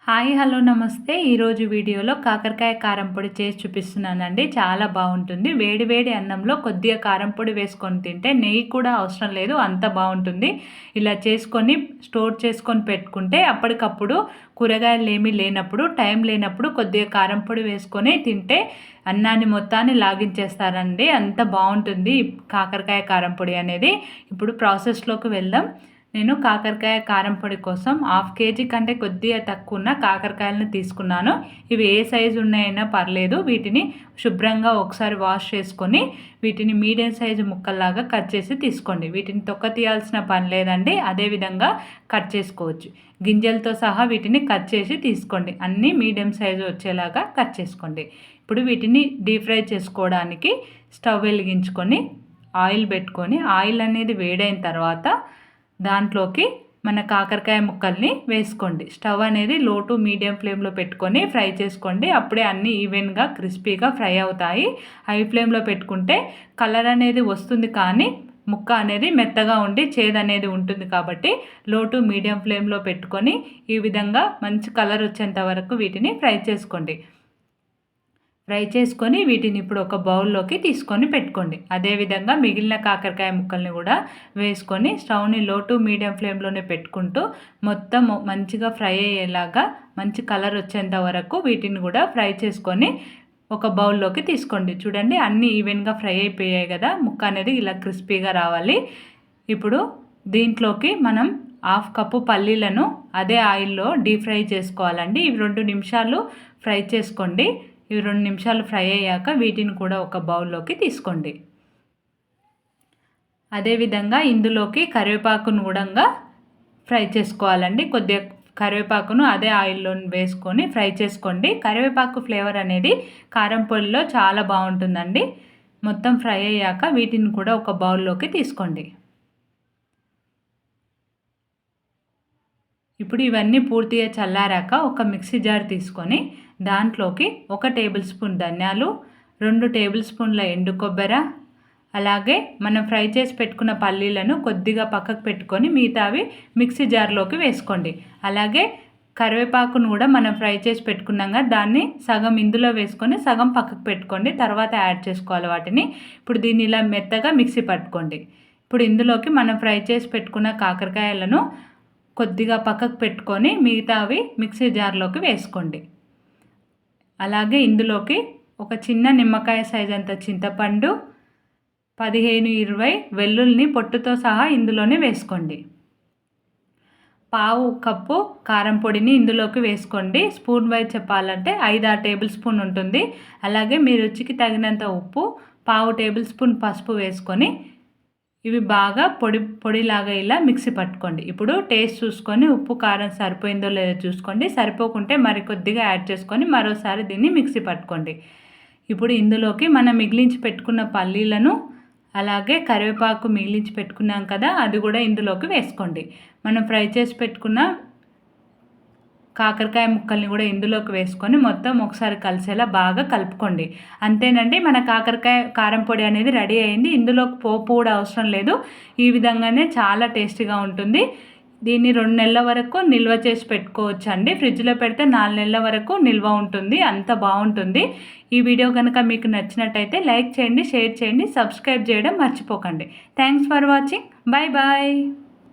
Hi hello నమస్తే. ఈరోజు వీడియోలో కాకరకాయ కారం పొడి చేసి చూపిస్తున్నానండి. చాలా బాగుంటుంది. వేడి వేడి అన్నంలో కొద్దిగా కారం పొడి వేసుకొని తింటే నెయ్యి కూడా అవసరం లేదు, అంత బాగుంటుంది. ఇలా చేసుకొని స్టోర్ చేసుకొని పెట్టుకుంటే అప్పటికప్పుడు కూరగాయలు ఏమీ లేనప్పుడు, టైం లేనప్పుడు కొద్దిగా కారం పొడి వేసుకొని తింటే అన్నాన్ని మొత్తాన్ని లాగించేస్తారండి. అంత బాగుంటుంది కాకరకాయ కారం పొడి అనేది. ఇప్పుడు ప్రాసెస్లోకి వెళ్దాం. నేను కాకరకాయ కారం పొడి కోసం 1/2 కేజీ కంటే కొద్దిగా తక్కువ ఉన్న కాకరకాయలను తీసుకున్నాను. ఇవి ఏ సైజు ఉన్నాయైనా పర్లేదు. వీటిని శుభ్రంగా ఒకసారి వాష్ చేసుకొని వీటిని మీడియం సైజు ముక్కల్లాగా కట్ చేసి తీసుకోండి. వీటిని తొక్క తీయాల్సిన పని లేదండి, అదేవిధంగా కట్ చేసుకోవచ్చు. గింజలతో సహా వీటిని కట్ చేసి తీసుకోండి. అన్నీ మీడియం సైజు వచ్చేలాగా కట్ చేసుకోండి. ఇప్పుడు వీటిని డీప్ ఫ్రై చేసుకోవడానికి స్టవ్ వెలిగించుకొని ఆయిల్ పెట్టుకొని, ఆయిల్ అనేది వేడైన తర్వాత దాంట్లోకి మన కాకరకాయ ముక్కల్ని వేసుకోండి. స్టవ్ అనేది లో టు మీడియం ఫ్లేమ్లో పెట్టుకొని ఫ్రై చేసుకోండి. అప్పుడే అన్నీ ఈవెన్గా క్రిస్పీగా ఫ్రై అవుతాయి. హై ఫ్లేమ్లో పెట్టుకుంటే కలర్ అనేది వస్తుంది, కానీ ముక్క అనేది మెత్తగా ఉండి చేదు అనేది ఉంటుంది. కాబట్టి లో టు మీడియం ఫ్లేమ్లో పెట్టుకొని ఈ విధంగా మంచి కలర్ వచ్చేంత వరకు వీటిని ఫ్రై చేసుకోండి. ఫ్రై చేసుకొని వీటిని ఇప్పుడు ఒక బౌల్లోకి తీసుకొని పెట్టుకోండి. అదేవిధంగా మిగిలిన కాకరకాయ ముక్కల్ని కూడా వేసుకొని స్టవ్ని లో టు మీడియం ఫ్లేమ్లోనే పెట్టుకుంటూ మొత్తం మంచిగా ఫ్రై అయ్యేలాగా మంచి కలర్ వచ్చేంత వరకు వీటిని కూడా ఫ్రై చేసుకొని ఒక బౌల్లోకి తీసుకోండి. చూడండి, అన్నీ ఈవెన్గా ఫ్రై అయిపోయాయి కదా, ముక్క అనేది ఇలా క్రిస్పీగా రావాలి. ఇప్పుడు దీంట్లోకి మనం 1/2 కప్పు పల్లీలను అదే ఆయిల్లో డీప్ ఫ్రై చేసుకోవాలండి. ఇవి 2 నిమిషాలు ఫ్రై చేసుకోండి. ఇవి 2 నిమిషాలు ఫ్రై అయ్యాక వీటిని కూడా ఒక బౌల్లోకి తీసుకోండి. అదేవిధంగా ఇందులోకి కరివేపాకును కూడా ఫ్రై చేసుకోవాలండి. కొద్దిగా కరివేపాకును అదే ఆయిల్లో వేసుకొని ఫ్రై చేసుకోండి. కరివేపాకు ఫ్లేవర్ అనేది కారం పొడిలో చాలా బాగుంటుందండి. మొత్తం ఫ్రై అయ్యాక వీటిని కూడా ఒక బౌల్లోకి తీసుకోండి. ఇప్పుడు ఇవన్నీ పూర్తిగా చల్లారాక ఒక మిక్సీ జార్ తీసుకొని దాంట్లోకి 1 టేబుల్ స్పూన్ ధనియాలు, 2 టేబుల్ స్పూన్ల ఎండు కొబ్బరి, అలాగే మనం ఫ్రై చేసి పెట్టుకున్న పల్లీలను కొద్దిగా పక్కకు పెట్టుకొని మిగతావి మిక్సీ జార్లోకి వేసుకోండి. అలాగే కరివేపాకును కూడా మనం ఫ్రై చేసి పెట్టుకున్నాం కదా, దాన్ని సగం ఇందులో వేసుకొని సగం పక్కకు పెట్టుకోండి. తర్వాత యాడ్ చేసుకోవాలి వాటిని. ఇప్పుడు దీన్ని ఇలా మెత్తగా మిక్సీ పట్టుకోండి. ఇప్పుడు ఇందులోకి మనం ఫ్రై చేసి పెట్టుకున్న కాకరకాయలను కొద్దిగా పక్కకు పెట్టుకొని మిగతావి మిక్సీ జార్లోకి వేసుకోండి. అలాగే ఇందులోకి ఒక చిన్న నిమ్మకాయ సైజ్ అంత చింతపండు, 15-20 వెల్లుల్ని పొట్టుతో సహా ఇందులోనే వేసుకోండి. 1/2 కప్పు కారం పొడిని ఇందులోకి వేసుకోండి. స్పూన్ వైజ్ చెప్పాలంటే 5-6 టేబుల్ స్పూన్ ఉంటుంది. అలాగే మీ రుచికి తగినంత ఉప్పు, 1/2 టేబుల్ స్పూన్ పసుపు వేసుకొని ఇవి బాగా పొడిలాగా ఇలా మిక్సీ పట్టుకోండి. ఇప్పుడు టేస్ట్ చూసుకొని ఉప్పు కారం సరిపోయిందో లేదో చూసుకోండి. సరిపోకుంటే మరికొద్దిగా యాడ్ చేసుకొని మరోసారి దీన్ని మిక్సీ పట్టుకోండి. ఇప్పుడు ఇందులోకి మనం మిగిలించి పెట్టుకున్న పల్లీలను, అలాగే కరివేపాకు మిగిలించి పెట్టుకున్నాం కదా, అది కూడా ఇందులోకి వేసుకోండి. మనం ఫ్రై చేసి పెట్టుకున్న కాకరకాయ ముక్కల్ని కూడా ఇందులోకి వేసుకొని మొత్తం ఒకసారి కలిసేలా బాగా కలుపుకోండి. అంతేనండి, మన కాకరకాయ కారం పొడి అనేది రెడీ అయింది. ఇందులోకి పోపు కూడా అవసరం లేదు. ఈ విధంగానే చాలా టేస్టీగా ఉంటుంది. దీన్ని 2 నెలల వరకు నిల్వ చేసి పెట్టుకోవచ్చు అండి. ఫ్రిడ్జ్లో పెడితే 4 నెలల వరకు నిల్వ ఉంటుంది. అంత బాగుంటుంది. ఈ వీడియో కనుక మీకు నచ్చినట్టయితే లైక్ చేయండి, షేర్ చేయండి, సబ్స్క్రైబ్ చేయడం మర్చిపోకండి. Thanks for watching. Bye bye.